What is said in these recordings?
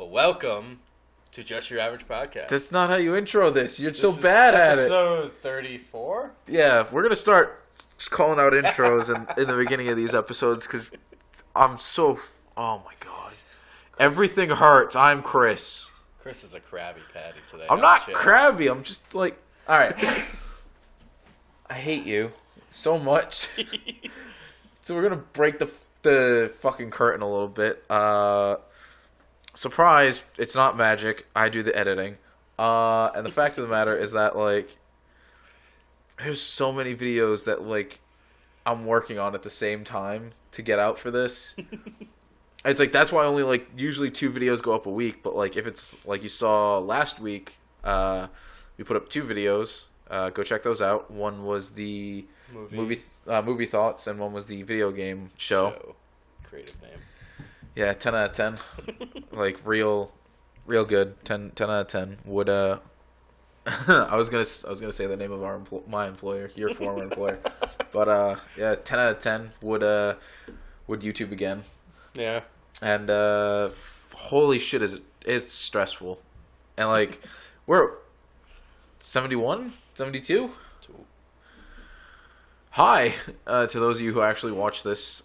Well, welcome to Just Your Average Podcast. That's not how you intro this. You're so bad at it. Episode 34? Yeah, we're going to start calling out intros in the beginning of these episodes because I'm so... Oh, my God. Everything hurts. I'm Chris. Chris is a Krabby Patty today. I'm not crabby. I'm just like... All right. I hate you so much. So we're going to break the fucking curtain a little bit. Surprise, it's not magic. I do the editing. And the fact of the matter is that, like, there's so many videos that, like, I'm working on at the same time to get out for this. It's like, that's why only, like, usually 2 videos go up a week. But, like, if it's, like you saw last week, we put up 2 videos. Go check those out. One was the movie thoughts, and one was the video game show. Creative name. Yeah, 10 out of 10. Like, real good. 10 out of 10. Would I was gonna say the name of my employer, your former employer, but yeah, 10 out of 10. Would YouTube again. Yeah. And holy shit, it's stressful, and like we're 71, 72. Hi, to those of you who actually watch this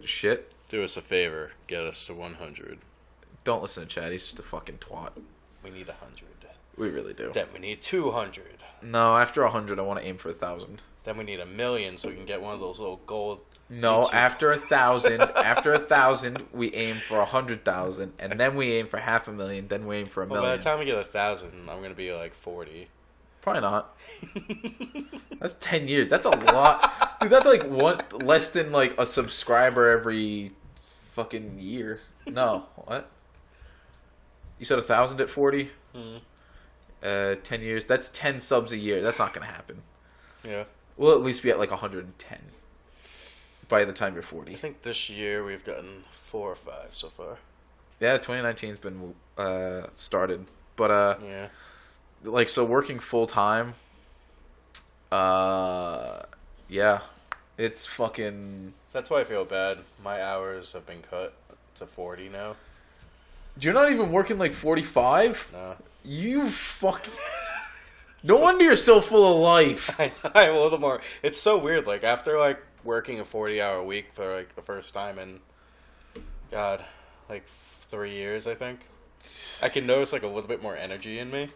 shit. Do us a favor. Get us to 100. Don't listen to Chad. He's just a fucking twat. We need 100. We really do. Then we need 200. No, after 100, I want to aim for 1,000. Then we need 1 million so we can get one of those little gold. No, YouTube. after 1,000, after 1,000, we aim for 100,000, and then we aim for 500,000. Then we aim for 1 million. By the time we get 1,000, I'm gonna be like 40. Probably not. That's 10 years. That's a lot. Dude, that's like less than like a subscriber every fucking year. No. What? You said 1,000 at 40? 10 years. That's 10 subs a year. That's not going to happen. Yeah. We'll at least be at like 110 by the time you're 40. I think this year we've gotten 4 or 5 so far. Yeah, 2019's been started. But, yeah. Like, so working full time, yeah, it's fucking... So that's why I feel bad. My hours have been cut to 40 now. You're not even working like 45? No. You fucking... No wonder you're so full of life. I'm a little more... It's so weird, like, after, like, working a 40-hour week for, like, the first time in, God, like, 3 years, I think, I can notice, like, a little bit more energy in me.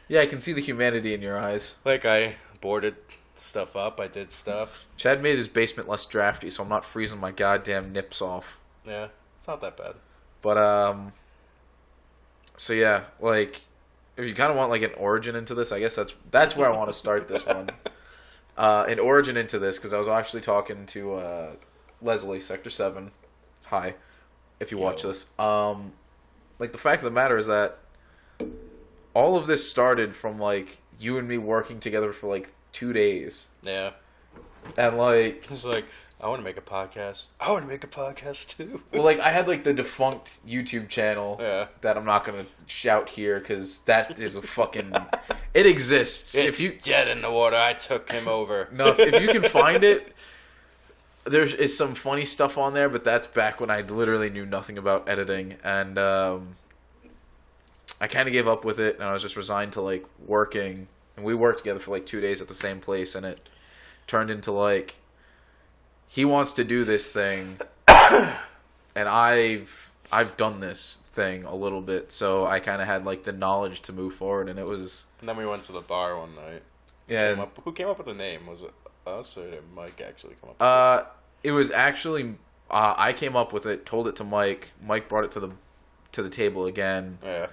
Yeah, I can see the humanity in your eyes. Like, I boarded stuff up. I did stuff. Chad made his basement less drafty, so I'm not freezing my goddamn nips off. Yeah, it's not that bad. But, so yeah, like, if you kind of want, like, an origin into this, I guess that's where I want to start this one. An origin into this, because I was actually talking to, Leslie, Sector 7. Hi, if you watch this. Like, the fact of the matter is that all of this started from, like, you and me working together for, like, 2 days. Yeah. And, like... It's like, I want to make a podcast. I want to make a podcast, too. Well, like, I had, like, the defunct YouTube channel that I'm not going to shout here, because that is a fucking... It exists. It's dead in the water. I took him over. No, if you can find it, there is some funny stuff on there, but that's back when I literally knew nothing about editing, and, I kind of gave up with it, and I was just resigned to, like, working. And we worked together for, like, 2 days at the same place, and it turned into, like, he wants to do this thing, and I've done this thing a little bit, so I kind of had, like, the knowledge to move forward, and it was... And then we went to the bar one night. Yeah. Who came up with the name? Was it us, or did Mike actually come up with it? It was actually... I came up with it, told it to Mike. Mike brought it to the table again. Yeah.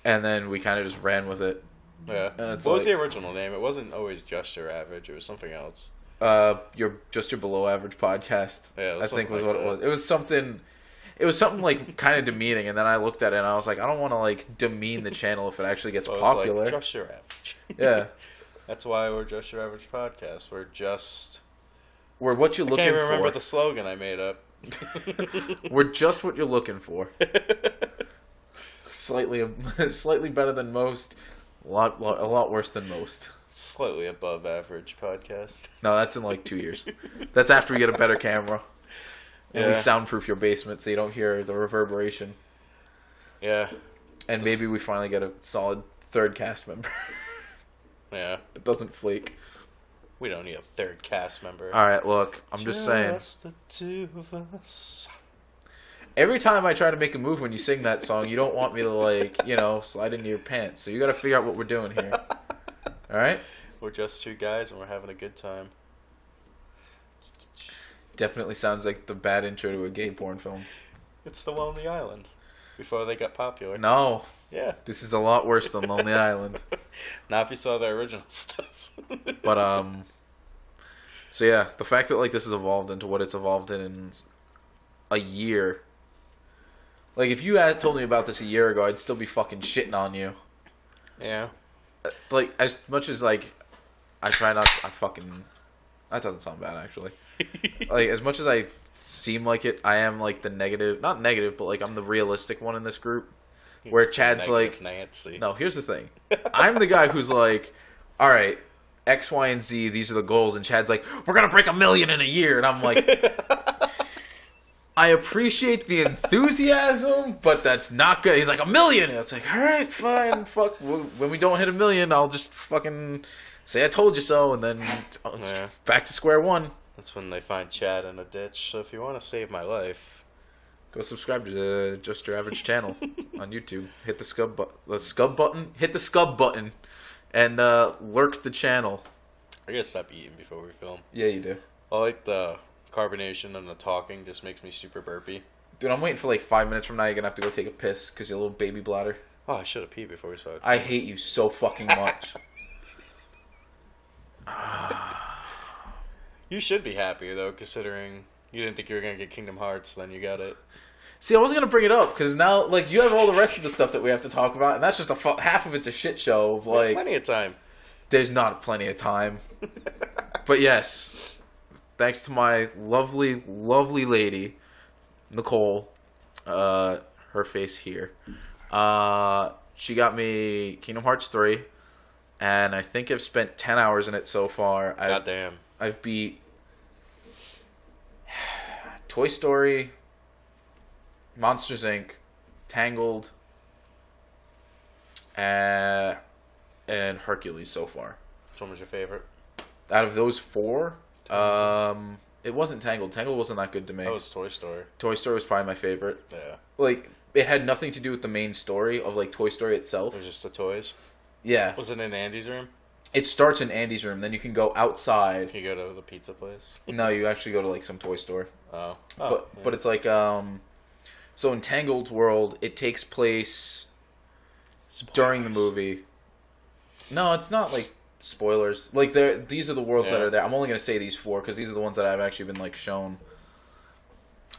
And then we kind of just ran with it. Yeah. What was the original name? It wasn't always Just Your Average. It was something else. Your below average podcast. Yeah, I think was what it was. It was something. It was something like kind of demeaning, and then I looked at it and I was like, I don't want to like demean the channel if it actually gets popular. Like, Just Your Average. Yeah. That's why we're Just Your Average Podcast. We're what you're looking for. I can't remember the slogan I made up. We're just what you're looking for. Slightly better than most, a lot worse than most. Slightly above average podcast. No, that's in like 2 years. That's after we get a better camera. And we soundproof your basement so you don't hear the reverberation. Yeah. And maybe we finally get a solid third cast member. Yeah. It doesn't flake. We don't need a third cast member. Alright, look, I'm just saying. Just the two of us. Every time I try to make a move when you sing that song, you don't want me to, like, you know, slide into your pants. So you gotta figure out what we're doing here. Alright? We're just two guys and we're having a good time. Definitely sounds like the bad intro to a gay porn film. It's the Lonely Island. Before they got popular. No. Yeah. This is a lot worse than Lonely Island. Not if you saw the original stuff. But, so yeah, the fact that, like, this has evolved into what it's evolved in a year. Like, if you had told me about this a year ago, I'd still be fucking shitting on you. Yeah. Like, as much as, like, I try not, I fucking, that doesn't sound bad, actually. Like, as much as I seem like it, I am, like, the negative, not negative, but, like, I'm the realistic one in this group. Where It's Chad's like, Nancy. no, here's the thing. I'm the guy who's like, all right, X, Y, and Z, these are the goals. And Chad's like, we're going to break 1 million in a year. And I'm like, I appreciate the enthusiasm, but that's not good. He's like, 1 million. And it's like, all right, fine, fuck. When we don't hit 1 million, I'll just fucking say I told you so. And then back to square one. That's when they find Chad in a ditch. So if you want to save my life, go subscribe to Just Your Average channel on YouTube. Hit the scub button. Hit the scub button, and lurk the channel. I gotta stop eating before we film. Yeah, you do. I like the carbonation and the talking. Just makes me super burpy. Dude, I'm waiting for like 5 minutes from now. You're gonna have to go take a piss because your little baby bladder. Oh, I should have peed before we started. I hate you so fucking much. You should be happier though, considering you didn't think you were gonna get Kingdom Hearts, then you got it. See, I wasn't gonna bring it up because now, like, you have all the rest of the stuff that we have to talk about, and that's just half of it's a shit show. Of, like, plenty of time. There's not plenty of time. But yes, thanks to my lovely, lovely lady, Nicole, her face here. She got me Kingdom Hearts 3, and I think I've spent 10 hours in it so far. Goddamn. I've beat Toy Story, Monsters Inc., Tangled, and Hercules so far. Which one was your favorite? Out of those four, it wasn't Tangled. Tangled wasn't that good to me. That was Toy Story. Toy Story was probably my favorite. Yeah. Like, it had nothing to do with the main story of, like, Toy Story itself. It was just the toys? Yeah. Was it in Andy's room? It starts in Andy's room, then you can go outside. You go to the pizza place? No, you actually go to, like, some toy store. Oh. But it's like, so in Tangled's world, it takes place during the movie. No, it's not, like, spoilers. Like, these are the worlds that are there. I'm only going to say these four, because these are the ones that I've actually been, like, shown.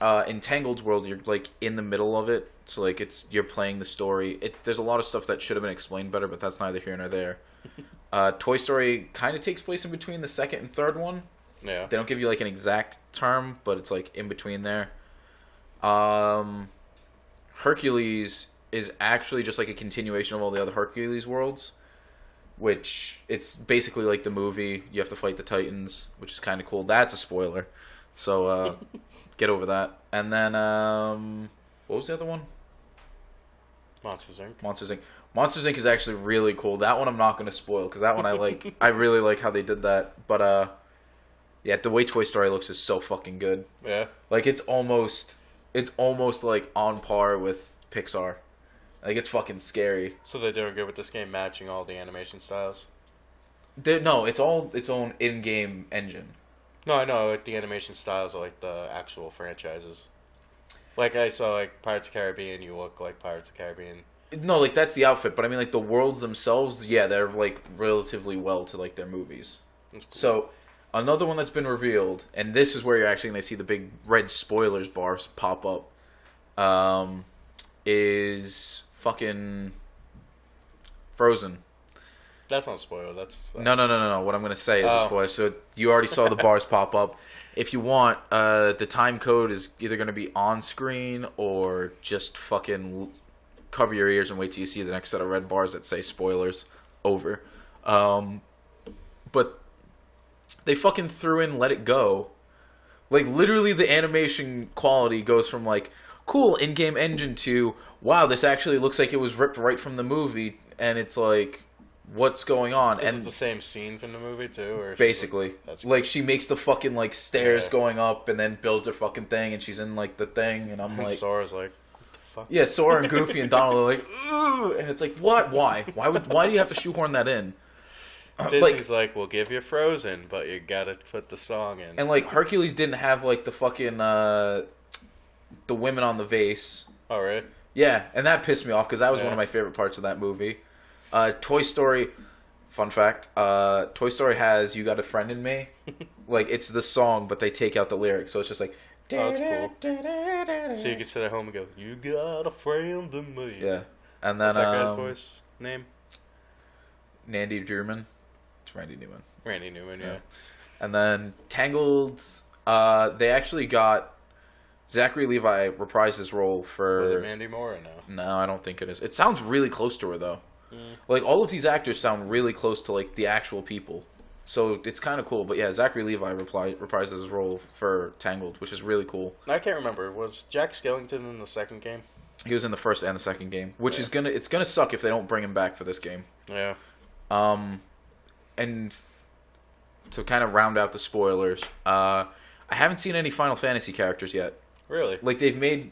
In Tangled's world, you're, like, in the middle of it. So, like, you're playing the story. There's a lot of stuff that should have been explained better, but that's neither here nor there. Toy Story kind of takes place in between the second and third one. Yeah. They don't give you, like, an exact term, but it's, like, in between there. Hercules is actually just, like, a continuation of all the other Hercules worlds, which it's basically like the movie. You have to fight the Titans, which is kind of cool. That's a spoiler. So, get over that. And then, what was the other one? Monsters Inc. Monsters Inc. Monsters Inc. is actually really cool. That one I'm not going to spoil, because that one I like. I really like how they did that. But, yeah, the way Toy Story looks is so fucking good. Yeah. Like, it's almost like on par with Pixar. Like, it's fucking scary. So they're doing good with this game, matching all the animation styles? No, it's all its own in-game engine. No, I know, like, the animation styles are, like, the actual franchises. Like, I saw, like, Pirates of the Caribbean, you look like Pirates of the Caribbean. No, like, that's the outfit, but I mean, like, the worlds themselves, yeah, they're, like, relatively well to, like, their movies. That's cool. So, another one that's been revealed, and this is where you're actually going to see the big red spoilers bars pop up, is fucking Frozen. That's not spoiled, that's... No. What I'm going to say is a spoiler. So, you already saw the bars pop up. If you want, the time code is either going to be on screen or just fucking cover your ears and wait till you see the next set of red bars that say spoilers over. But they fucking threw in Let It Go. Like, literally the animation quality goes from, like, cool, in-game engine, to, wow, this actually looks like it was ripped right from the movie, and it's like, what's going on? Is And it the same scene from the movie too, or basically, that's like, she makes the fucking, like, stairs Yeah. going up, and then builds her fucking thing, and she's in, like, the thing, and I'm and like... Sora's like, what the fuck? Yeah, Sora and Goofy and Donald are like, ooh, and it's like, what? Why? Why do you have to shoehorn that in? Disney's like, we'll give you Frozen, but you gotta put the song in. And like Hercules didn't have like the fucking the women on the vase. Oh, really? Yeah, and that pissed me off because that was one Yeah. of my favorite parts of that movie. Toy Story, fun fact, Toy Story has "You Got a Friend in Me," like it's the song, but they take out the lyrics, so it's just like. Oh, that's cool. So you can sit at home and go, "You got a friend in me." Yeah, and then What's that guy's voice name? Nandy Newman. It's Randy Newman. Randy Newman. Yeah. And then Tangled, they actually got Zachary Levi reprised his role for. Was it Mandy Moore or no? No, I don't think it is. It sounds really close to her though. Mm. Like all of these actors sound really close to like the actual people, so it's kind of cool. But yeah, Zachary Levi reprised his role for Tangled, which is really cool. I can't remember. Was Jack Skellington in the second game? He was in the first and the second game, which is it's gonna suck if they don't bring him back for this game. Yeah. And to kind of round out the spoilers, I haven't seen any Final Fantasy characters yet. Really? Like they've made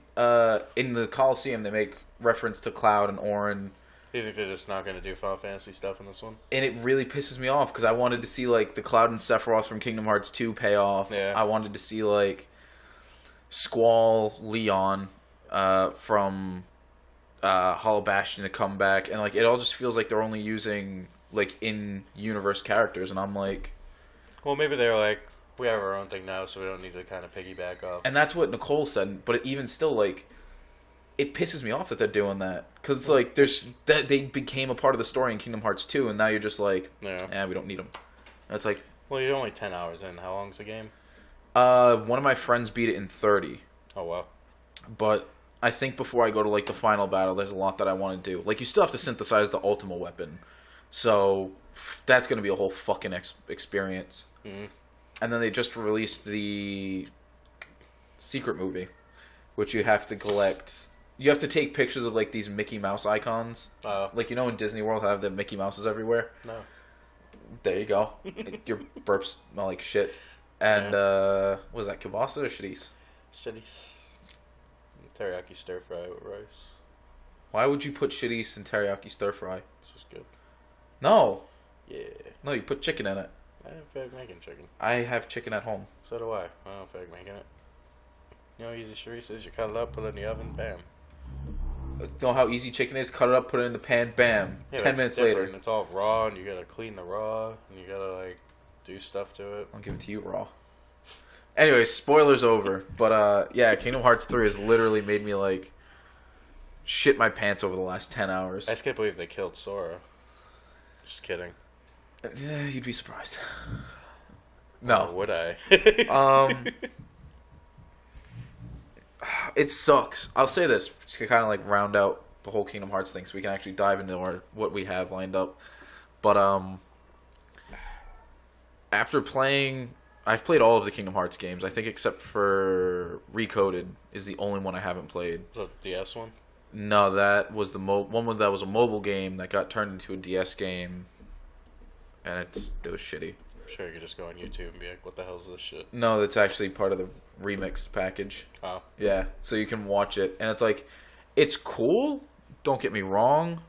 in the Coliseum, they make reference to Cloud and Auron. You think they're just not going to do Final Fantasy stuff in this one? And it really pisses me off because I wanted to see like the Cloud and Sephiroth from Kingdom Hearts 2 pay off. Yeah. I wanted to see like Squall Leon from Hollow Bastion to come back, and like it all just feels like they're only using like in-universe characters, and I'm like, Well, maybe they're like, we have our own thing now, so we don't need to kind of piggyback off. and that's what Nicole said. But even still, like, it pisses me off that they're doing that because like there's that they became a part of the story in Kingdom Hearts 2, and now you're just like, Yeah. we don't need them. That's like, Well, you're only 10 hours in. How long's the game? one of my friends beat it in 30. Oh, wow. But I think before I go to like the final battle, there's a lot that I want to do. Like you still have to synthesize the ultimate weapon, so that's going to be a whole fucking experience. Mm-hmm. And then they just released the secret movie, which you have to collect. You have to take pictures of like these Mickey Mouse icons, like you know in Disney World have the Mickey Mouses everywhere. No. There you go. Your burps smell like shit. And what was that, kielbasa or shitties? Shitties. Teriyaki stir fry with rice. Why would you put shitties in teriyaki stir fry? This is good. No. Yeah. No, you put chicken in it. I don't feel like making chicken. I have chicken at home. So do I. I don't feel like making it. You know how easy Sharice is? You cut it up, put it in the oven, bam. Know how easy chicken is? Cut it up, put it in the pan, bam. Yeah, 10 it's minutes different. later. It's all raw, and you gotta clean the raw, and you gotta, like, do stuff to it. I'll give it to you raw. Anyway, spoilers over. But, yeah, Kingdom Hearts 3 has literally made me, like, shit my pants over the last 10 hours. I just can't believe they killed Sora. Just kidding. Yeah, you'd be surprised. Or No. would I? It sucks. I'll say this, just to kind of, like, round out the whole Kingdom Hearts thing so we can actually dive into what we have lined up. But, after playing... I've played all of the Kingdom Hearts games, I think, except for Recoded is the only one I haven't played. Was that the DS one? No, that was the one that was a mobile game that got turned into a DS game, and it was shitty. I'm sure you could just go on YouTube and be like, what the hell is this shit? No, that's actually part of the remixed package. Oh. Yeah, so you can watch it, and it's like, it's cool, don't get me wrong,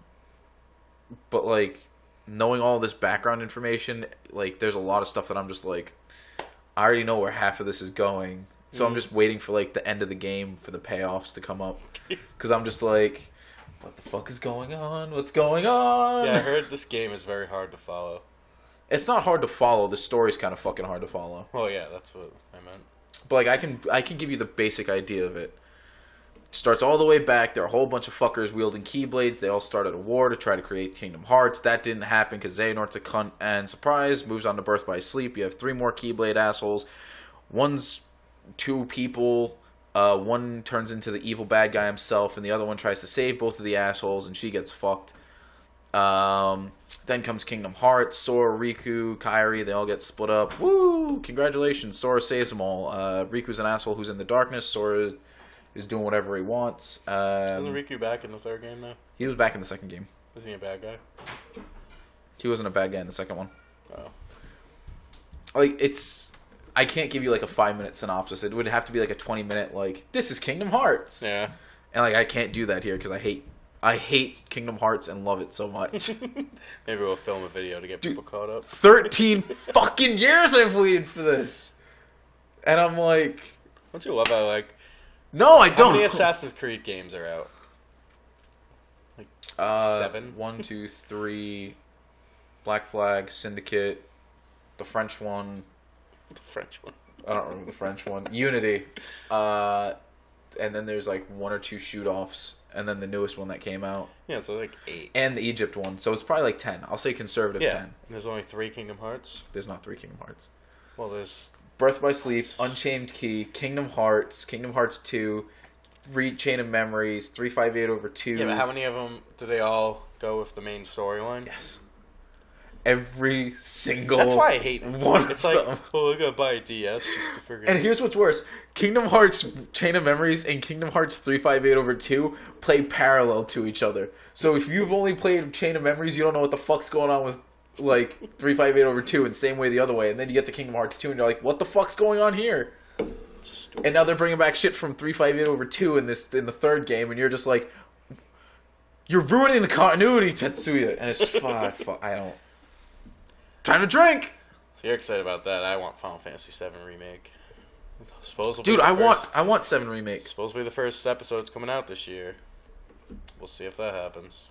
but like, knowing all this background information, like, there's a lot of stuff that I'm just like, I already know where half of this is going, so I'm just waiting for like the end of the game for the payoffs to come up, because I'm just like, what the fuck is going on? What's going on? Yeah, I heard this game is very hard to follow. It's not hard to follow. The story's kind of fucking hard to follow. Oh yeah, that's what I meant. But like, I can give you the basic idea of it. Starts all the way back. There are a whole bunch of fuckers wielding keyblades. They all started a war to try to create Kingdom Hearts. That didn't happen because Xehanort's a cunt. And surprise, moves on to Birth by Sleep. You have 3 more keyblade assholes. One's 2 people. One turns into the evil bad guy himself, and the other one tries to save both of the assholes, and she gets fucked. Then comes Kingdom Hearts. Sora, Riku, Kairi, they all get split up. Woo! Congratulations, Sora saves them all. Riku's an asshole who's in the darkness. Sora He's doing whatever he wants. Isn't Riku back in the third game now? He was back in the second game. Is he a bad guy? He wasn't a bad guy in the second one. Oh. Like, it's... I can't give you, like, a 5-minute synopsis. It would have to be, like, a 20-minute, like, this is Kingdom Hearts. Yeah. And, like, I can't do that here because I hate Kingdom Hearts and love it so much. Maybe we'll film a video to get people caught up. 13 fucking years I've waited for this. And I'm like... Don't you love how, like... No, I don't. How many Assassin's Creed games are out? Like, 7? 1, 2, 3... Black Flag, Syndicate, the French one. The French one. I don't remember the French one. Unity. And then there's like 1 or 2 shoot-offs. And then the newest one that came out. Yeah, so like 8. And the Egypt one. So it's probably like 10. I'll say conservative 10. And there's only 3 Kingdom Hearts? There's not 3 Kingdom Hearts. Well, there's... Birth by Sleep, Unchained Key, Kingdom Hearts 2, Chain of Memories, 358 over 2. Yeah, but how many of them do they all go with the main storyline? Yes. Every single That's why I hate them. one It's of like, them. well, we're going to buy a DS just to figure And here's what's worse. Kingdom Hearts Chain of Memories and Kingdom Hearts 358 over 2 play parallel to each other. So if you've only played Chain of Memories, you don't know what the fuck's going on with like 358 over 2 and same way the other way. And then you get to Kingdom Hearts 2 and you're like, what the fuck's going on here? And now they're bringing back shit from 358 over 2 in the third game and you're just like, you're ruining the continuity, Tetsuya. And it's fuck, I don't. Time to drink. So you're excited about that. I want Final Fantasy VII Remake. Dude, I want 7 Remake. Supposed to be the first episode's coming out this year. We'll see if that happens.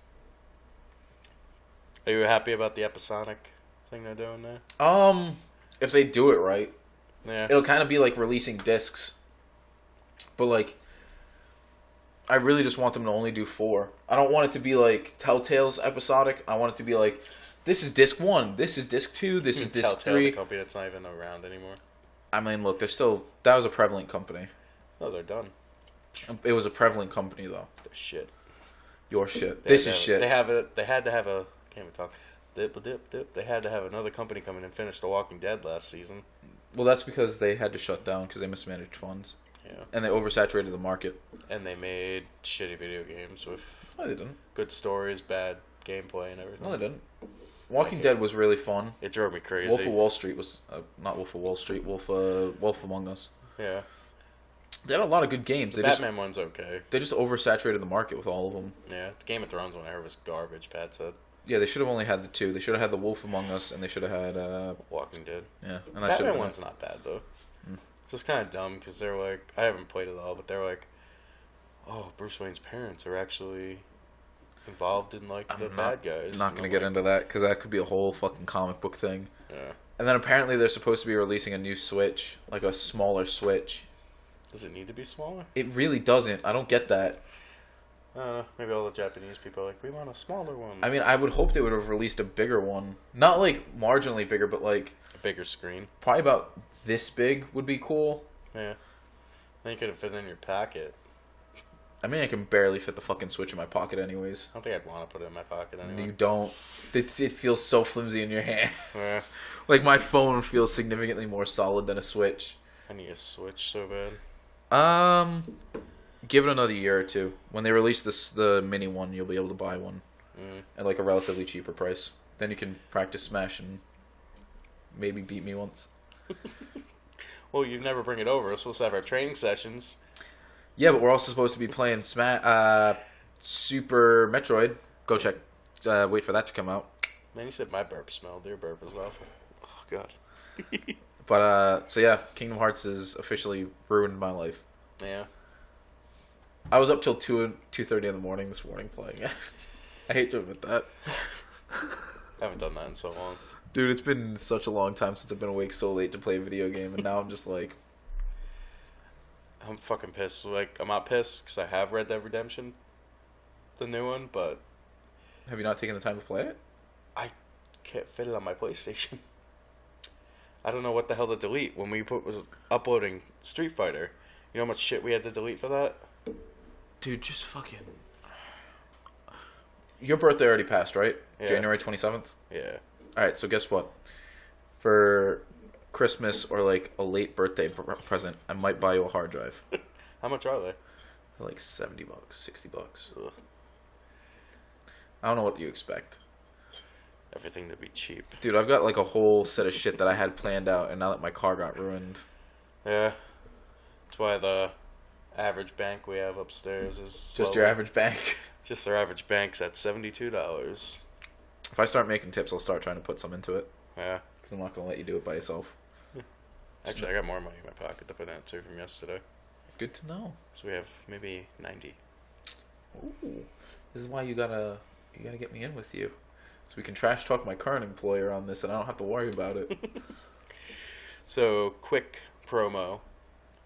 Are you happy about the episodic thing they're doing there? If they do it right, Yeah. it'll kind of be like releasing discs. But like, I really just want them to only do 4. I don't want it to be like Telltale's episodic. I want it to be like, this is disc 1, this is disc 2, this is disc Telltale, 3. the company that's not even around anymore. I mean, look, they're still... That was a prevalent company. No, they're done. It was a prevalent company, though. They're shit. Your shit. This is shit. They have it. They had to have a... Can't even talk. Dip. They had to have another company come in and finish The Walking Dead last season. Well, that's because they had to shut down because they mismanaged funds. Yeah. And they oversaturated the market. And they made shitty video games with... No, they didn't. Good stories, bad gameplay, and everything. No, they didn't. Walking Dead was really fun. It drove me crazy. Wolf of Wall Street was... not Wolf of Wall Street. Wolf Among Us. Yeah. They had a lot of good games. The Batman one's okay. They just oversaturated the market with all of them. Yeah. The Game of Thrones one I heard was garbage, Pat said. Yeah, they should have only had the 2. They should have had the Wolf Among Us, and they should have had... Walking Dead. Yeah. And Batman one's not bad, though. It's just kind of dumb, because they're like... I haven't played it all, but they're like... Oh, Bruce Wayne's parents are actually... involved in like the bad guys. I'm not going to get into that because that could be a whole fucking comic book thing. Yeah. And then apparently they're supposed to be releasing a new Switch, like a smaller Switch. Does it need to be smaller? It really doesn't. I don't get that. Maybe all the Japanese people are like, we want a smaller one. I mean, I would hope they would have released a bigger one. Not like marginally bigger, but like a bigger screen. Probably about this big would be cool. Yeah. Then you could fit it in your pocket. I mean, I can barely fit the fucking Switch in my pocket anyways. I don't think I'd want to put it in my pocket anyway. You don't. It feels so flimsy in your hand. Yeah. Like, my phone feels significantly more solid than a Switch. I need a Switch so bad. Give it another year or 2. When they release the mini one, you'll be able to buy one. At like a relatively cheaper price. Then you can practice Smash and maybe beat me once. Well, you never bring it over. We're supposed to have our training sessions. Yeah, but we're also supposed to be playing Super Metroid. Go check. Wait for that to come out. Man, you said my burp smelled. Your burp was awful. Oh, God. But, so yeah, Kingdom Hearts has officially ruined my life. Yeah. I was up till 2:30 in the morning this morning playing it. I hate to admit that. I haven't done that in so long. Dude, it's been such a long time since I've been awake so late to play a video game, and now I'm just like... I'm fucking pissed. Like, I'm not pissed because I have Red Dead Redemption, the new one, but... Have you not taken the time to play it? I can't fit it on my PlayStation. I don't know what the hell to delete when we was uploading Street Fighter. You know how much shit we had to delete for that? Dude, just fucking... Your birthday already passed, right? Yeah. January 27th? Yeah. Alright, so guess what? For Christmas or like a late birthday present, I might buy you a hard drive. How much are they? They're like $70, $60. Ugh. I don't know what you expect. Everything to be cheap. Dude, I've got like a whole set of shit that I had planned out, and now that my car got ruined. Yeah. That's why the average bank we have upstairs is... Just your average bank. Just our average bank's at $72. If I start making tips, I'll start trying to put some into it. Yeah. Because I'm not going to let you do it by yourself. Actually, I got more money in my pocket to put into from yesterday. Good to know. So we have maybe 90. Ooh. This is why you gotta get me in with you. So we can trash talk my current employer on this and I don't have to worry about it. So, quick promo.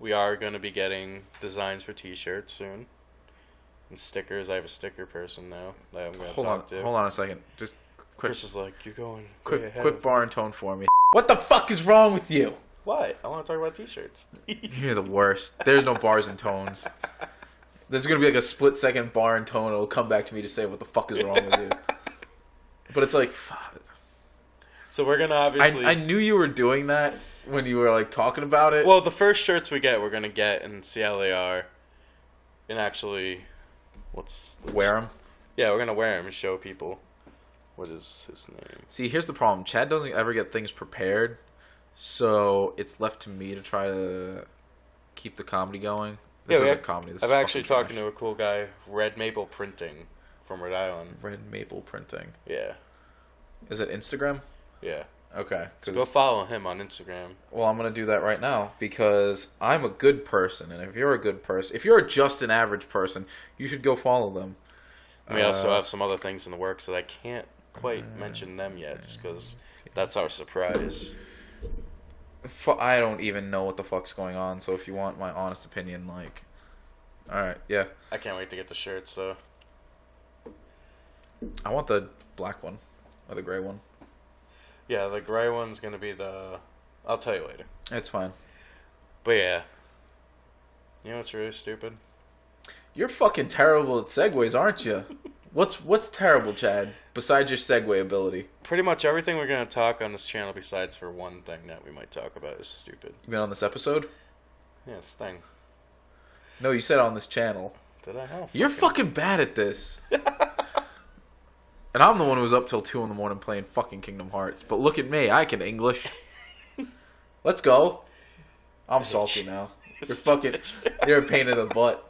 We are going to be getting designs for t-shirts soon. And stickers. I have a sticker person now that I'm going to talk to. Hold on a second. Just quick. Chris is like, you're going Quick bar and tone for me. What the fuck is wrong with you? What? I want to talk about t-shirts. You're the worst. There's no bars and tones. There's going to be like a split second bar and tone. It'll come back to me to say what the fuck is wrong with you. But it's like, fuck. So we're going to obviously... I knew you were doing that when you were like talking about it. Well, the first shirts we get, we're going to get and see how they are. And actually... Wear them? Yeah, we're going to wear them and show people. What is his name? See, here's the problem. Chad doesn't ever get things prepared. So it's left to me to try to keep the comedy going. This isn't comedy. This I've is actually talked trash. to a cool guy, Red Maple Printing, from Rhode Island. Red Maple Printing. Yeah. Is it Instagram? Yeah. Okay. So go follow him on Instagram. Well, I'm going to do that right now because I'm a good person. And if you're a good person, if you're just an average person, you should go follow them. And we also have some other things in the works that I can't quite mention them yet just because that's our surprise. I don't even know what the fuck's going on, so if you want my honest opinion, like... Alright, yeah. I can't wait to get the shirts, though. I want the black one, or the gray one. Yeah, the gray one's gonna be the... I'll tell you later. It's fine. But yeah. You know what's really stupid? You're fucking terrible at segues, aren't you? What's terrible, Chad, besides your segue ability? Pretty much everything we're going to talk on this channel besides for one thing that we might talk about is stupid. You been on this episode? Yeah, it's thing. No, you said on this channel. Did I? You're fucking bad at this. And I'm the one who was up till 2 in the morning playing fucking Kingdom Hearts. But look at me, I can English. Let's go. I'm salty now. You're a pain in the butt.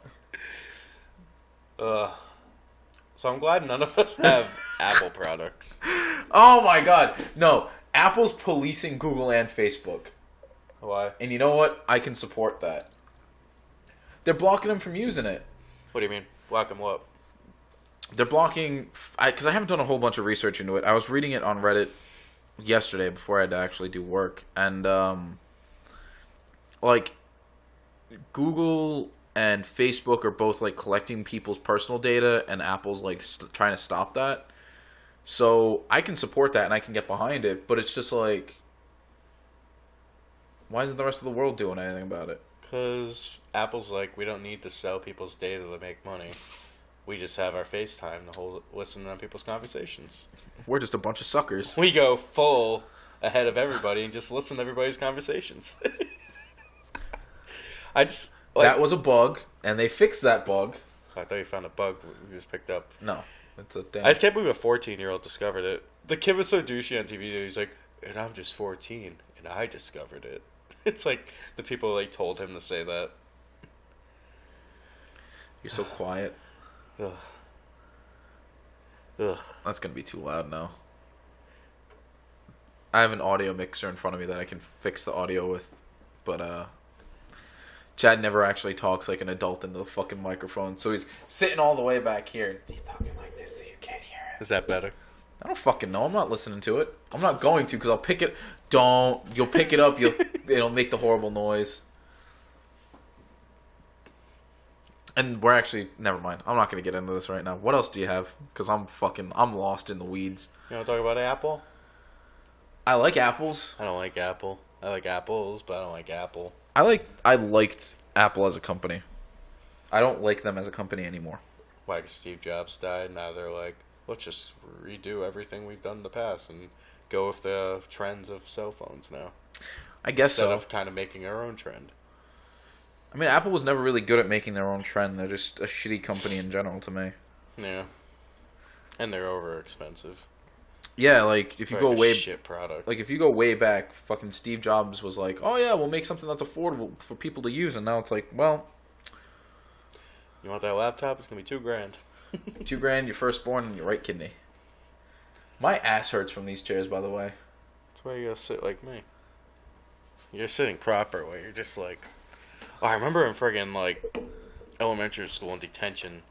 So I'm glad none of us have Apple products. Oh my god. No, Apple's policing Google and Facebook. Why? And you know what? I can support that. They're blocking them from using it. What do you mean? Block them what? They're blocking... Because I haven't done a whole bunch of research into it. I was reading it on Reddit yesterday before I had to actually do work. And, like, Google and Facebook are both, like, collecting people's personal data, and Apple's, like, trying to stop that. So I can support that, and I can get behind it, but it's just, like... Why isn't the rest of the world doing anything about it? Because Apple's like, we don't need to sell people's data to make money. We just have our FaceTime to listen to people's conversations. We're just a bunch of suckers. We go full ahead of everybody and just listen to everybody's conversations. I just... Like, that was a bug, and they fixed that bug. I thought you found a bug we just picked up. No. It's a damn... I just can't believe a 14-year-old discovered it. The kid was so douchey on TV that he's like, and I'm just 14, and I discovered it. It's like the people like told him to say that. You're so quiet. Ugh. Ugh. That's going to be too loud now. I have an audio mixer in front of me that I can fix the audio with, but Chad never actually talks like an adult into the fucking microphone, so he's sitting all the way back here. He's talking like this so you can't hear it. Is that better? I don't fucking know. I'm not listening to it. I'm not going to because I'll pick it. You'll pick it up. It'll make the horrible noise. And we're actually... Never mind. I'm not going to get into this right now. What else do you have? Because I'm lost in the weeds. You want to talk about Apple? I like apples. I don't like Apple. I like apples, but I don't like Apple. I liked Apple as a company. I don't like them as a company anymore. Like Steve Jobs died, now they're like, let's just redo everything we've done in the past and go with the trends of cell phones now. I guess Instead so. of kind of making our own trend. I mean, Apple was never really good at making their own trend. They're just a shitty company in general to me. Yeah. And they're over expensive. Yeah, like if you go way shit product. Like if you go way back, fucking Steve Jobs was like, "Oh yeah, we'll make something that's affordable for people to use," and now it's like, well, you want that laptop? It's gonna be $2,000. $2,000, your firstborn, and your right kidney. My ass hurts from these chairs, by the way. That's why you gotta sit like me. You're sitting proper, where you're just like. Oh, I remember in friggin' like elementary school in detention,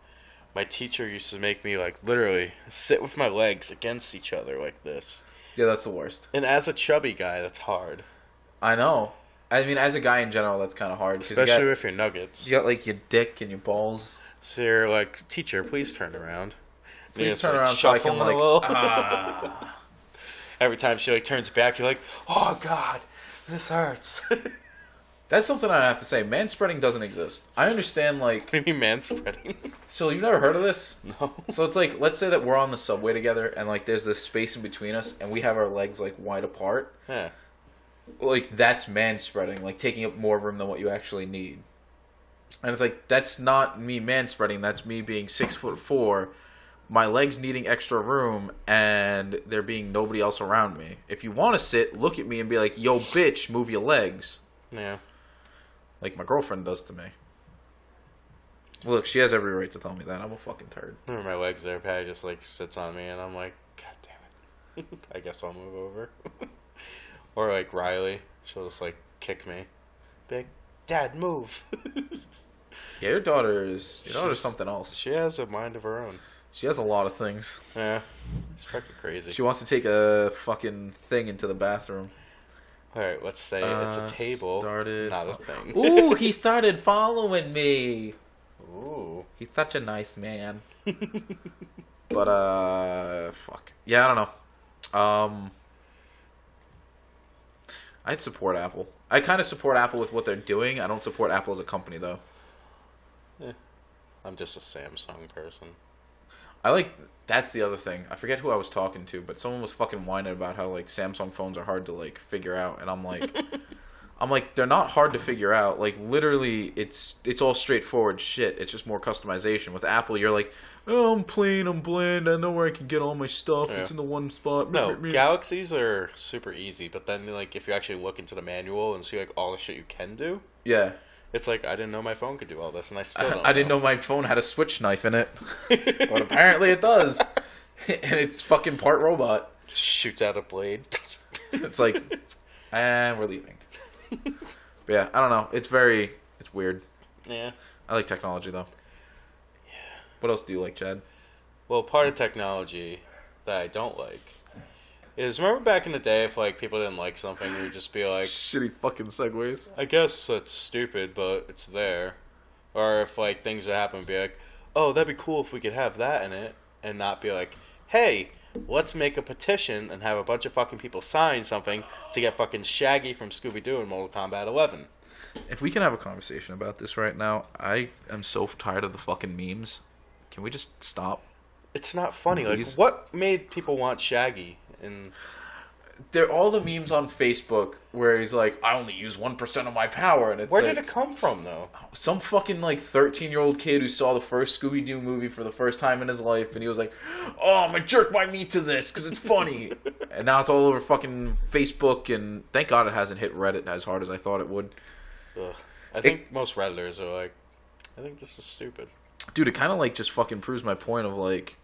my teacher used to make me like literally sit with my legs against each other like this. Yeah, that's the worst. And as a chubby guy, that's hard. I know. I mean, as a guy in general, that's kind of hard. Especially with your nuggets. You got like your dick and your balls. So you're like, teacher, please turn around. Please turn around so I can like. Every time she like turns back, you're like, oh god, this hurts. That's something I have to say. Manspreading doesn't exist. I understand, like... What do you mean manspreading? So, you've never heard of this? No. So, it's like, let's say that we're on the subway together, and, like, there's this space in between us, and we have our legs, like, wide apart. Yeah. Like, that's manspreading. Like, taking up more room than what you actually need. And it's like, that's not me manspreading. That's me being 6'4", my legs needing extra room, and there being nobody else around me. If you want to sit, look at me and be like, yo, bitch, move your legs. Yeah. Like my girlfriend does to me. Look, she has every right to tell me that. I'm a fucking turd. Remember my legs there, Patty just like sits on me and I'm like, god damn it. I guess I'll move over. Or like Riley, she'll just like kick me. Be like, Dad, move. Yeah, your daughter's something else. She has a mind of her own. She has a lot of things. Yeah. It's fucking crazy. She wants to take a fucking thing into the bathroom. Alright, let's say it's a table, not a thing. Ooh, he started following me. Ooh. He's such a nice man. But, fuck. Yeah, I don't know. I'd support Apple. I kind of support Apple with what they're doing. I don't support Apple as a company, though. I'm just a Samsung person. That's the other thing. I forget who I was talking to, but someone was fucking whining about how, like, Samsung phones are hard to, like, figure out. And I'm like, they're not hard to figure out. Like, literally, it's all straightforward shit. It's just more customization. With Apple, you're like, oh, I'm plain, I'm bland, I know where I can get all my stuff. Yeah. It's in the one spot. No, Galaxies are super easy, but then, like, if you actually look into the manual and see, like, all the shit you can do. Yeah. It's like, I didn't know my phone could do all this, and I still don't I didn't know my phone had a switch knife in it. But apparently it does. And it's fucking part robot. Just shoots out a blade. It's like, and we're leaving. But yeah, I don't know. It's weird. Yeah. I like technology, though. Yeah. What else do you like, Chad? Well, part of technology that I don't like is, remember back in the day, if like people didn't like something, you would just be like, shitty fucking segues. I guess it's stupid, but it's there. Or if like things that happen, be like, oh, that'd be cool if we could have that in it, and not be like, hey, let's make a petition and have a bunch of fucking people sign something to get fucking Shaggy from Scooby-Doo in Mortal Kombat 11. If we can have a conversation about this right now, I am so tired of the fucking memes. Can we just stop? It's not funny. Please? Like, what made people want Shaggy? And they're all the memes on Facebook where he's like, I only use 1% of my power, and it's where like, did it come from, though? Some fucking like 13-year-old kid who saw the first Scooby-Doo movie for the first time in his life, and he was like, oh, I'm gonna jerk my meat to this because it's funny. And now it's all over fucking Facebook, and thank God it hasn't hit Reddit as hard as I thought it would. Ugh. I think most Redditors are like, I think this is stupid. Dude, it kind of like just fucking proves my point of like,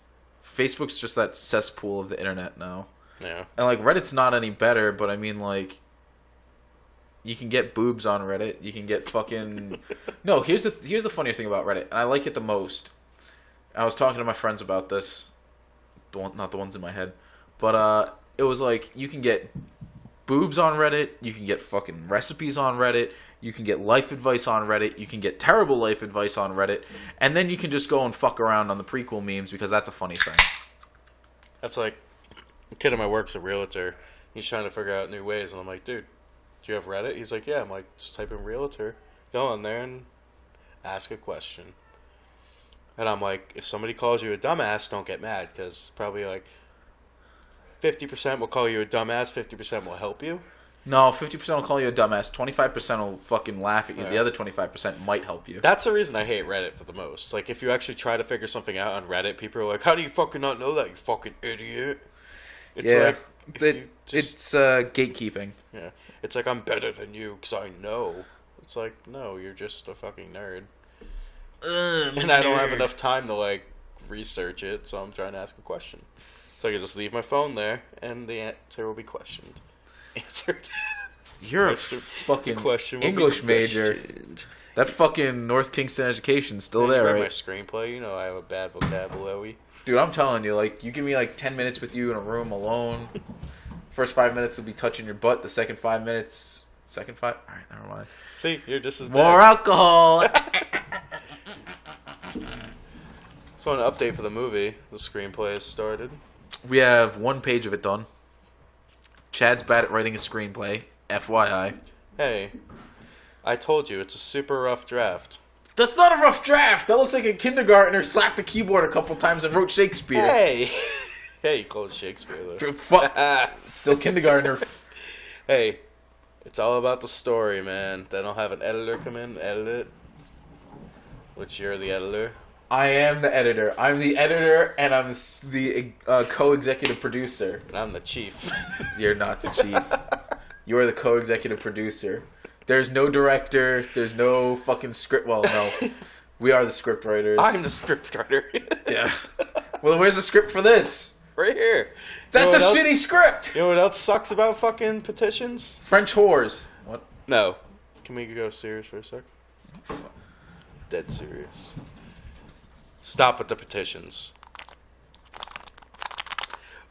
Facebook's just that cesspool of the internet now. Yeah. And like Reddit's not any better, but I mean like, you can get boobs on Reddit. You can get fucking. No, here's the funniest thing about Reddit, and I like it the most. I was talking to my friends about this, not the ones in my head, but it was like you can get boobs on Reddit. You can get fucking recipes on Reddit. You can get life advice on Reddit. You can get terrible life advice on Reddit, and then you can just go and fuck around on the prequel memes because that's a funny thing. That's like. A kid at my work's a realtor. He's trying to figure out new ways, and I'm like, dude, do you have Reddit? He's like, yeah. I'm like, just type in realtor. Go on there and ask a question. And I'm like, if somebody calls you a dumbass, don't get mad, because probably like 50% will call you a dumbass, 50% will help you. No, 50% will call you a dumbass. 25% will fucking laugh at you. Yeah. The other 25% might help you. That's the reason I hate Reddit for the most. Like, if you actually try to figure something out on Reddit, people are like, "How do you fucking not know that, you fucking idiot?" It's Yeah. like It's gatekeeping. yeah. It's like I'm better than you because I know. It's like no, you're just a fucking nerd. And I don't have enough time to like research it, so I'm trying to ask a question. So I can just leave my phone there, and the answer will be questioned. Answered. You're Question- a fucking question will be English major. questioned. That fucking North Kingston education's still You there, read my right? screenplay, you know I have a bad vocabulary. Dude, I'm telling you, like, you give me like 10 minutes with you in a room alone. First 5 minutes will be touching your butt. The second 5 minutes, all right, never mind. See, you're just as More bad. alcohol. So an update for the movie. The screenplay has started. We have 1 page of it done. Chad's bad at writing a screenplay. FYI. Hey, I told you it's a super rough draft. That's not a rough draft. That looks like a kindergartner slapped the keyboard a couple times and wrote Shakespeare. Hey, hey, close Shakespeare though. Fuck. Still kindergartner. Hey, it's all about the story, man. Then I'll have an editor come in, edit it. Which you're the editor. I am the editor. I'm the editor, and I'm the co-executive producer. And I'm the chief. You're not the chief. You're the co-executive producer. There's no director. There's no fucking script. Well, no. We are the script writers. I'm the scriptwriter. Yeah. Well, where's the script for this? Right here. That's You a know what shitty script! You know what else sucks about fucking petitions? French whores. What? No. Can we go serious for a sec? Dead serious. Stop with the petitions.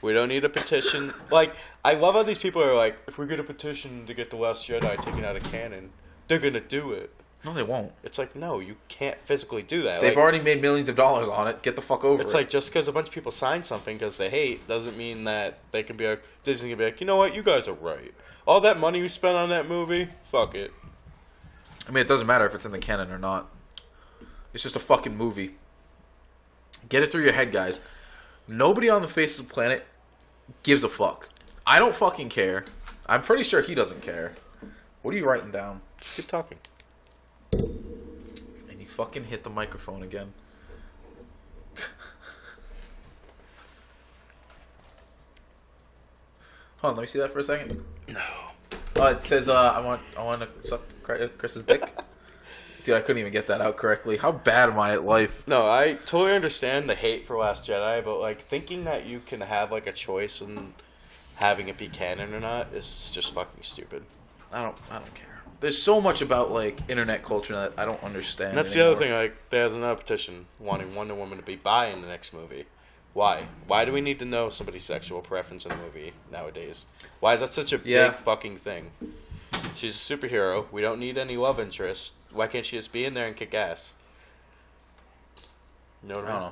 We don't need a petition. Like, I love how these people are like, if we get a petition to get The Last Jedi taken out of canon, they're gonna do it. No, they won't. It's like, no, you can't physically do that. They've Like, already made millions of dollars on it. Get the fuck over it's it. like, just because a bunch of people sign something because they hate, doesn't mean that they can be like, Disney can be like, you know what, you guys are right. All that money we spent on that movie, fuck it. I mean, it doesn't matter if it's in the canon or not. It's just a fucking movie. Get it through your head, guys. Nobody on the face of the planet gives a fuck. I don't fucking care. I'm pretty sure he doesn't care. What are you writing down? Just keep talking. And you fucking hit the microphone again. Hold on, let me see that for a second. No. It says, I want to suck Chris's dick. Dude, I couldn't even get that out correctly. How bad am I at life? No, I totally understand the hate for Last Jedi, but like thinking that you can have like a choice in having it be canon or not is just fucking stupid. I don't care. There's so much about like internet culture that I don't understand. And that's anymore. the other thing. Like, there's another petition wanting Wonder Woman to be bi in the next movie. Why? Why do we need to know somebody's sexual preference in a movie nowadays? Why is that such a big fucking thing? She's a superhero. We don't need any love interest. Why can't she just be in there and kick ass? You know what I mean? don't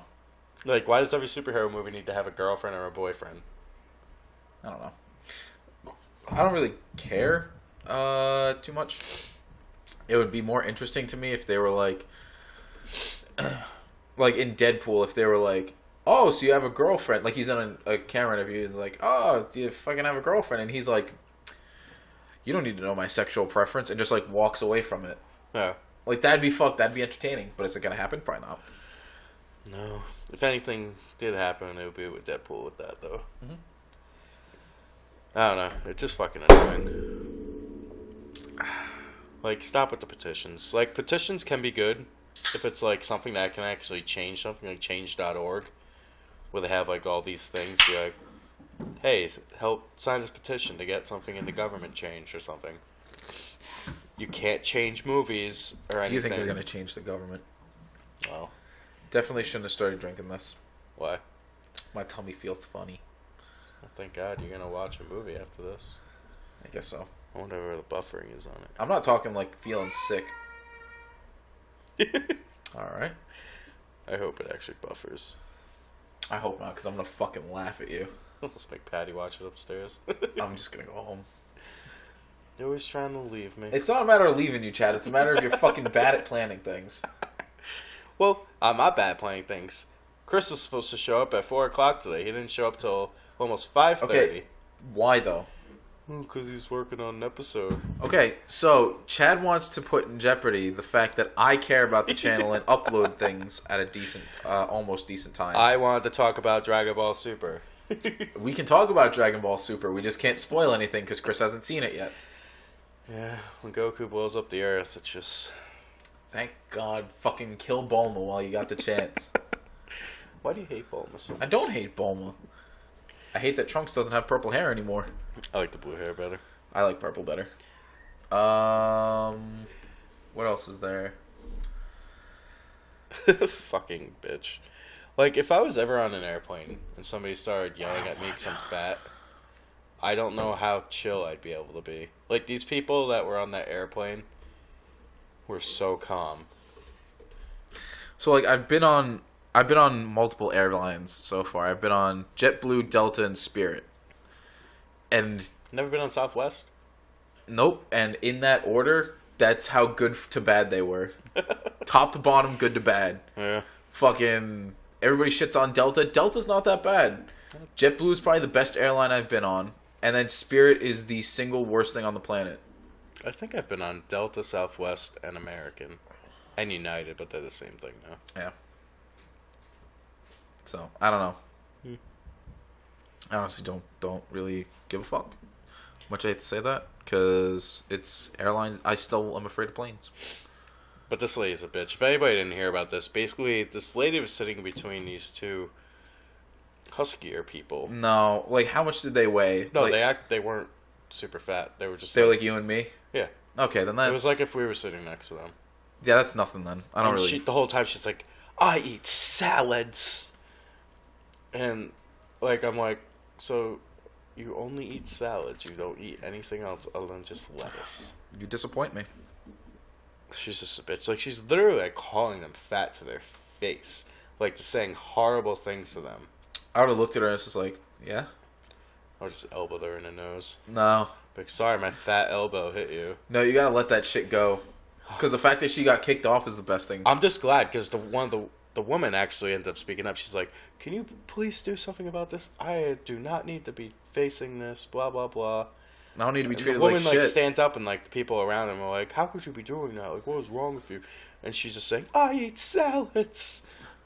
know. Like, why does every superhero movie need to have a girlfriend or a boyfriend? I don't know. I don't really care too much. It would be more interesting to me if they were like in Deadpool, if they were like, oh, so you have a girlfriend. Like, he's in a camera interview. He's like, oh, do you fucking have a girlfriend? And he's like, you don't need to know my sexual preference, and just like walks away from it. No. Like, that'd be entertaining. But is it gonna happen? Probably not. No. If anything did happen, it would be with Deadpool with that, though. Mhm. I don't know. It's just fucking annoying. Like, stop with the petitions. Like, petitions can be good if it's, like, something that can actually change something, like change.org, where they have, like, all these things. Be like, hey, help sign this petition to get something in the government changed or something. You can't change movies or anything. You think they're gonna change the government? Well, Definitely shouldn't have started drinking this. why? My tummy feels funny. Well, thank God you're going to watch a movie after this. I guess so. I wonder where the buffering is on I'm not talking like feeling sick. it. Alright. I hope it actually buffers. I hope not, because I'm gonna fucking laugh at you. Let's make Patty watch it upstairs. I'm just gonna go home. You're always trying to leave me. It's not a matter of leaving you, Chad. It's a matter of you're fucking bad at planning things. Well, I'm not bad at playing things. Chris was supposed to show up at 4 o'clock today. He didn't show up till almost 5:30. Okay. Why though? Because he's working on an episode. Okay, so Chad wants to put in jeopardy the fact that I care about the channel and upload things at a decent, almost decent time. I wanted to talk about Dragon Ball Super. We can talk about Dragon Ball Super. We just can't spoil anything because Chris hasn't seen it yet. Yeah, when Goku blows up the Earth, it's just... Thank God, fucking kill Bulma while you got the chance. Why do you hate Bulma so much? I don't hate Bulma. I hate that Trunks doesn't have purple hair anymore. I like the blue hair better. I like purple better. What else is there? Fucking bitch. Like, if I was ever on an airplane and somebody started yelling at me because I'm fat, I don't know how chill I'd be able to be. Like, these people that were on that airplane were so calm. So, like, I've been on multiple airlines so far. I've been on JetBlue, Delta, and Spirit. And Never been on Southwest? nope. And in that order, that's how good to bad they were. Top to bottom, good to bad. Yeah. Fucking everybody shits on Delta. Delta's not that bad. JetBlue is probably the best airline I've been on. And then Spirit is the single worst thing on the planet. I think I've been on Delta, Southwest, and American. And United, but they're the same thing now. Yeah. So, I don't know. I honestly don't really give a fuck. Much I hate to say that, because it's airline. I still am afraid of planes. But this lady's a bitch. If anybody didn't hear about this, basically, this lady was sitting between these two huskier people. No, like, how much did they weigh? No, like, they weren't super fat. They were just... They were like you and me? Yeah. Okay, then that's... It was like if we were sitting next to them. Yeah, that's nothing then. I don't really... The whole time she's like, I eat salads. And, like, I'm like, so you only eat salads. You don't eat anything else other than just lettuce. You disappoint me. She's just a bitch. Like, she's literally, like, calling them fat to their face. Like, just saying horrible things to them. I would have looked at her and it's just like, yeah? Or just elbowed her in the nose. No. Like, sorry, my fat elbow hit you. No, you gotta let that shit go. Because the fact that she got kicked off is the best thing. I'm just glad, because the woman actually ends up speaking up. She's like, can you please do something about this? I do not need to be facing this, blah, blah, blah. I don't need to be treated the woman, like shit. stands up and, like, the people around him are like, how could you be doing that? Like, what is wrong with you? And she's just saying, I eat salads.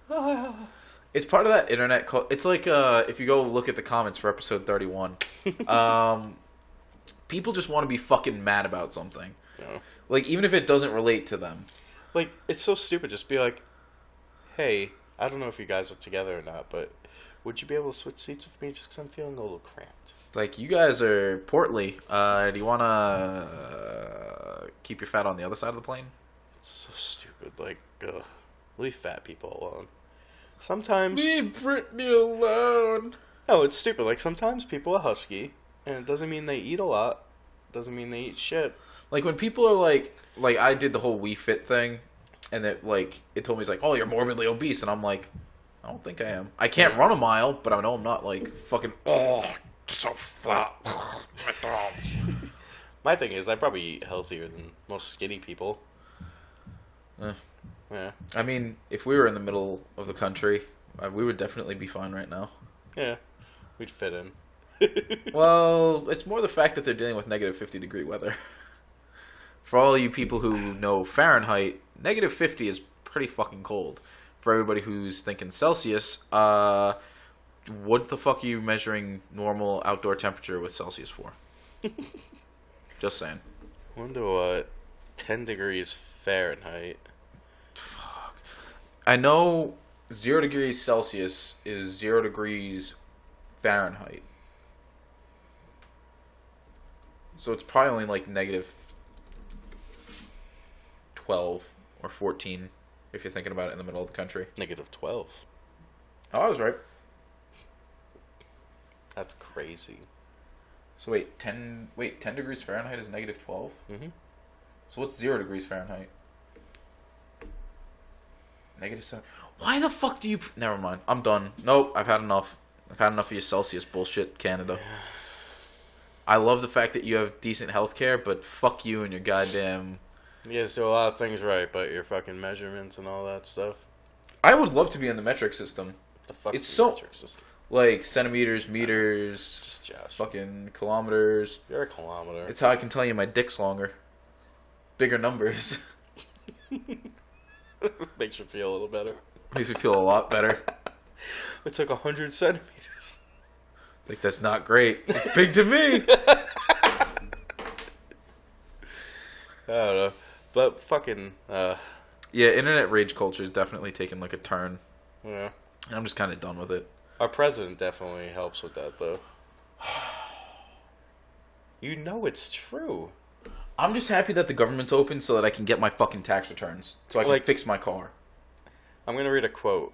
Ah. It's part of that internet it's like, if you go look at the comments for episode 31, people just want to be fucking mad about something. No. Like, even if it doesn't relate to them. Like, it's so stupid. Just be like, hey, I don't know if you guys are together or not, but would you be able to switch seats with me just because I'm feeling a little cramped? Like, you guys are portly. Do you want to keep your fat on the other side of the plane? It's so stupid. Like, ugh. Leave fat people alone. Sometimes... Leave Britney alone! No, it's stupid. Like, sometimes people are husky, and it doesn't mean they eat a lot. It doesn't mean they eat shit. Like, when people are like, I did the whole We Fit thing, and it told me, it's like, oh, you're morbidly obese, and I'm like, I don't think I am. I can't run a mile, but I know I'm not, like, fucking, oh, so fat. My thing is, I probably eat healthier than most skinny people. Yeah. I mean, if we were in the middle of the country, we would definitely be fine right now. Yeah. We'd fit in. Well, it's more the fact that they're dealing with negative 50-degree weather. For all you people who know Fahrenheit, negative 50 is pretty fucking cold. For everybody who's thinking Celsius, what the fuck are you measuring normal outdoor temperature with Celsius for? Just saying. Wonder what 10 degrees Fahrenheit. Fuck. I know 0 degrees Celsius is 0 degrees Fahrenheit. So it's probably only like negative 12 or 14 if you're thinking about it in the middle of the country. Negative 12. Oh, I was right. That's crazy. So wait, 10 degrees Fahrenheit is negative 12? Mm-hmm. So what's 0 degrees Fahrenheit? Negative 7. Why the fuck do you... Never mind. I'm done. Nope, I've had enough. I've had enough of your Celsius bullshit, Canada. I love the fact that you have decent health care, but fuck you and your goddamn... You guys do a lot of things right, but your fucking measurements and all that stuff. I would love to be in the metric system. The fuck It's is so... metric system? Like centimeters, meters, Just Josh. fucking kilometers. You're a kilometer. It's how I can tell you my dick's longer. Bigger numbers. Makes you feel a little better. Makes me feel a lot better. It took 100 centimeters. Like, that's not great. It's big to me. I don't know. But fucking, Yeah, internet rage culture is definitely taking like a turn. yeah. And I'm just kind of done with it. Our president definitely helps with that, though. You know it's true. I'm just happy that the government's open so that I can get my fucking tax returns. So I can fix my car. I'm going to read a quote.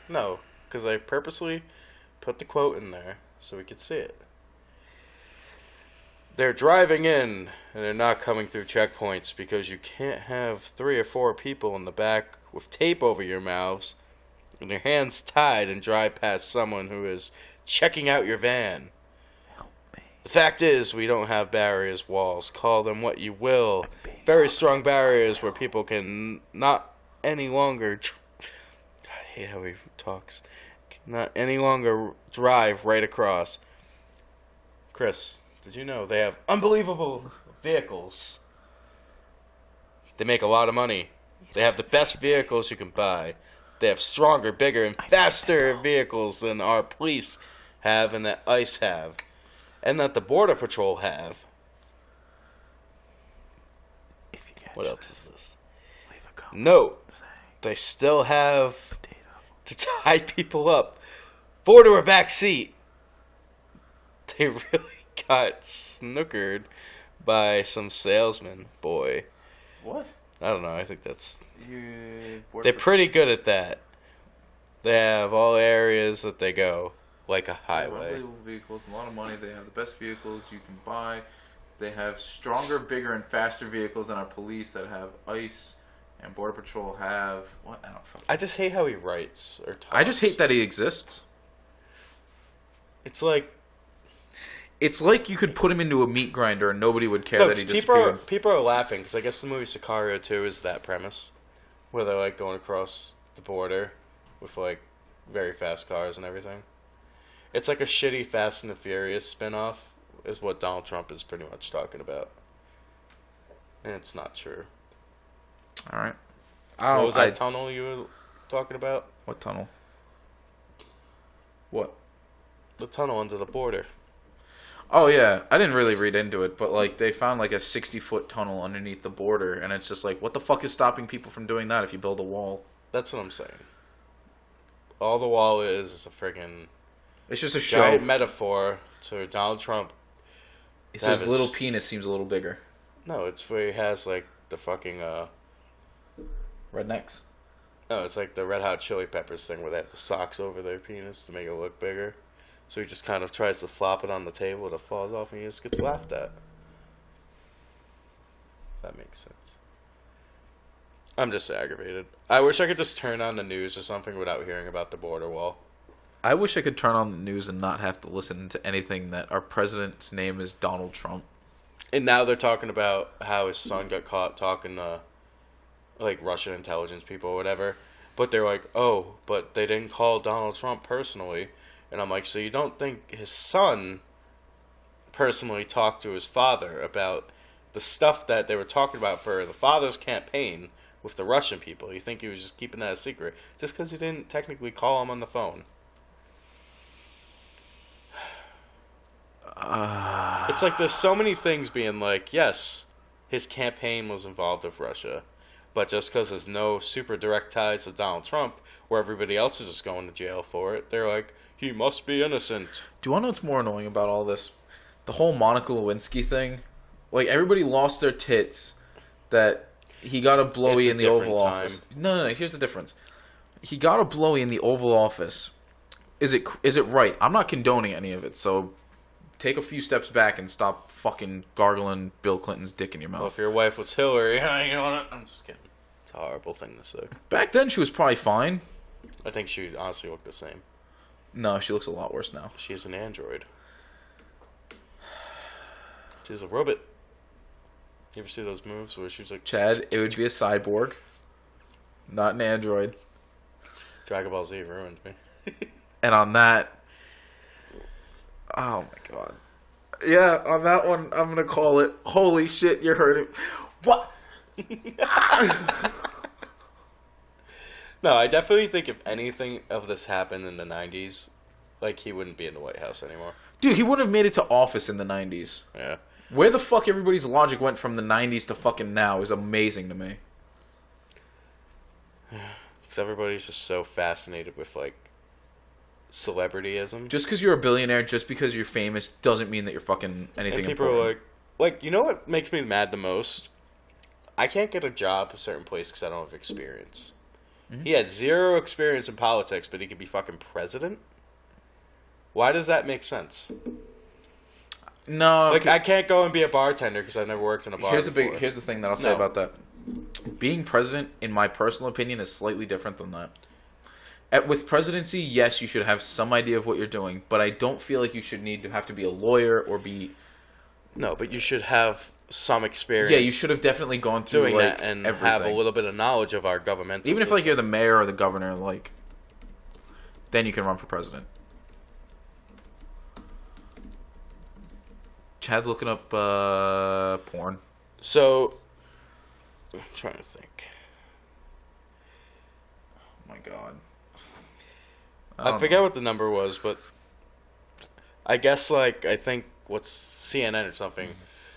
No, because I purposely put the quote in there so we could see it. They're driving in, and they're not coming through checkpoints because you can't have 3 or 4 people in the back with tape over your mouths and your hands tied and drive past someone who is checking out your van. Help me. The fact is, we don't have barriers, walls, call them what you will. Very strong barriers where people can not any longer... I hate how he talks. Not any longer drive right across. Chris, did you know they have unbelievable vehicles? They make a lot of money. They have the best vehicles you can buy. They have stronger, bigger, and faster vehicles than our police have and that ICE have. And that the Border Patrol have. What else is this? Note, they still have to tie people up. 4 to a back seat. They really got snookered by some salesman boy. What? I don't know. I think that's... They're pretty good at that. They have all areas that they go, like a highway. Unbelievable vehicles, a lot of money. They have the best vehicles you can buy. They have stronger, bigger, and faster vehicles than our police that have ICE and Border Patrol have. What? I don't fucking... I just hate how he writes or talks. I just hate that he exists. It's like... It's like you could put him into a meat grinder and nobody would care that he disappeared. People are laughing because I guess the movie Sicario 2 is that premise. Where they're like going across the border with like very fast cars and everything. It's like a shitty Fast and the Furious spinoff is what Donald Trump is pretty much talking about. And it's not true. Alright. What was that tunnel you were talking about? What tunnel? What? The tunnel under the border. Oh yeah, I didn't really read into it, but like they found like a 60-foot tunnel underneath the border, and it's just like, what the fuck is stopping people from doing that if you build a wall? That's what I'm saying. All the wall is a friggin' It's just a show. giant metaphor to Donald Trump. It's his little penis seems a little bigger. No, it's where he has like the fucking Rednecks. No, it's like the Red Hot Chili Peppers thing where they have the socks over their penis to make it look bigger. So he just kind of tries to flop it on the table, it falls off, and he just gets laughed at. That makes sense. I'm just aggravated. I wish I could just turn on the news or something without hearing about the border wall. I wish I could turn on the news and not have to listen to anything that our president's name is Donald Trump. And now they're talking about how his son got caught talking to, like, Russian intelligence people or whatever. But they're like, oh, but they didn't call Donald Trump personally. And I'm like, so you don't think his son personally talked to his father about the stuff that they were talking about for the father's campaign with the Russian people? You think he was just keeping that a secret just because he didn't technically call him on the phone? It's like there's so many things being like, yes, his campaign was involved with Russia, but just because there's no super direct ties to Donald Trump, where everybody else is just going to jail for it, they're like, he must be innocent. Do you want to know what's more annoying about all this? The whole Monica Lewinsky thing. Like, everybody lost their tits that he got a blowy in the Oval Office. No, here's the difference. He got a blowy in the Oval Office. Is it right? I'm not condoning any of it, so take a few steps back and stop fucking gargling Bill Clinton's dick in your mouth. Well, if your wife was Hillary, you know what? I'm just kidding. It's a horrible thing to say. Back then, she was probably fine. I think she honestly looked the same. No, she looks a lot worse now. She's an android. She's a robot. You ever see those moves where she's like... Chad, it would be a cyborg, not an android. Dragon Ball Z ruined me. And on that, oh my god. Yeah, on that one, I'm going to call it, holy shit, you're hurting. What? No, I definitely think if anything of this happened in the 90s, like, he wouldn't be in the White House anymore. Dude, he wouldn't have made it to office in the 90s. Yeah. Where the fuck everybody's logic went from the 90s to fucking now is amazing to me. Because everybody's just so fascinated with, like, celebrityism. Just because you're a billionaire, just because you're famous, doesn't mean that you're fucking anything and people important. are like, you know what makes me mad the most? I can't get a job at a certain place because I don't have experience. Mm-hmm. He had 0 experience in politics, but he could be fucking president? Why does that make sense? No. Like, I can't go and be a bartender because I've never worked in a bar Here's before. the thing that I'll say about that. Being president, in my personal opinion, is slightly different than that. With presidency, yes, you should have some idea of what you're doing, but I don't feel like you should have to be a lawyer or be... No, but you should have some experience. Yeah, you should have definitely gone through doing like, that and everything. have a little bit of knowledge of our governmental Even if system. like you're the mayor or the governor, like, then you can run for president. Chad's looking up porn. So, I'm trying to think. Oh my god. I forget what the number was, but I guess, like, I think what's CNN or something,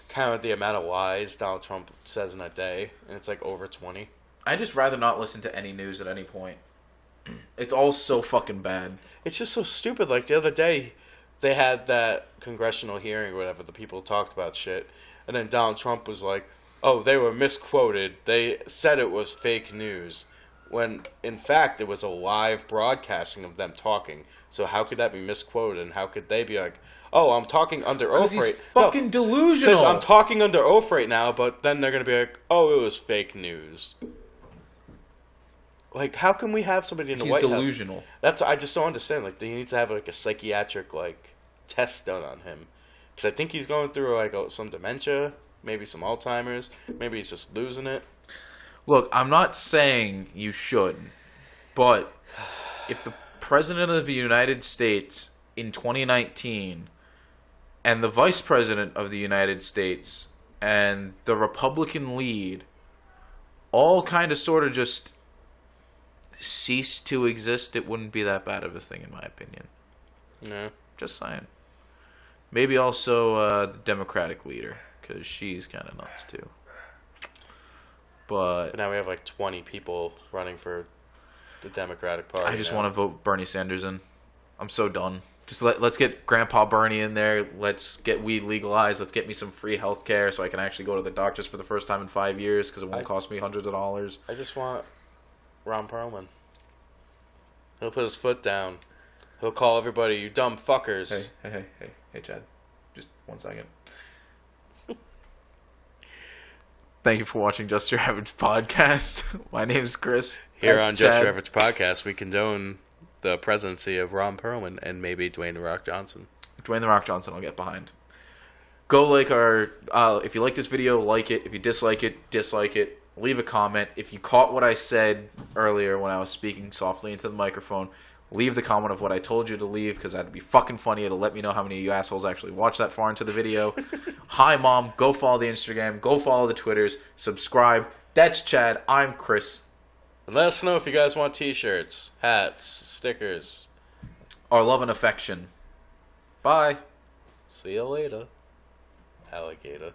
counted the amount of lies Donald Trump says in a day, and it's like over 20. I'd just rather not listen to any news at any point. It's all so fucking bad. It's just so stupid. Like, the other day, they had that congressional hearing or whatever, the people talked about shit, and then Donald Trump was like, oh, they were misquoted. They said it was fake news. When, in fact, it was a live broadcasting of them talking. So how could that be misquoted? And how could they be like, oh, I'm talking under oath He's right fucking no, delusional. because I'm talking under oath right now, but then they're going to be like, oh, it was fake news. Like, how can we have somebody in the White House? He's delusional. I just don't understand. Like, he needs to have, like, a psychiatric, like, test done on him. Because I think he's going through, like, some dementia, maybe some Alzheimer's. Maybe he's just losing it. Look, I'm not saying you should, but if the President of the United States in 2019 and the Vice President of the United States and the Republican lead all kind of sort of just cease to exist, it wouldn't be that bad of a thing in my opinion. No. Just saying. Maybe also the Democratic leader, because she's kind of nuts too. But now we have like 20 people running for the Democratic Party. I just want to vote Bernie Sanders in. I'm so done. Just let's get Grandpa Bernie in there. Let's get weed legalized. Let's get me some free health care so I can actually go to the doctors for the first time in 5 years because it won't cost me hundreds of dollars. I just want Ron Perlman. He'll put his foot down. He'll call everybody, you dumb fuckers. Hey, Chad. Just 1 second. Thank you for watching Just Your Average Podcast. My name is Chris. Here That's on Just Chad. Your Average Podcast, we condone the presidency of Ron Perlman and maybe Dwayne The Rock Johnson. Dwayne The Rock Johnson, I'll get behind. Go like our... if you like this video, like it. If you dislike it, dislike it. Leave a comment. If you caught what I said earlier when I was speaking softly into the microphone, leave the comment of what I told you to leave, because that'd be fucking funny. It'll let me know how many of you assholes actually watch that far into the video. Hi, Mom. Go follow the Instagram. Go follow the Twitters. Subscribe. That's Chad. I'm Chris. And let us know if you guys want t-shirts, hats, stickers. Our love and affection. Bye. See you later, alligator.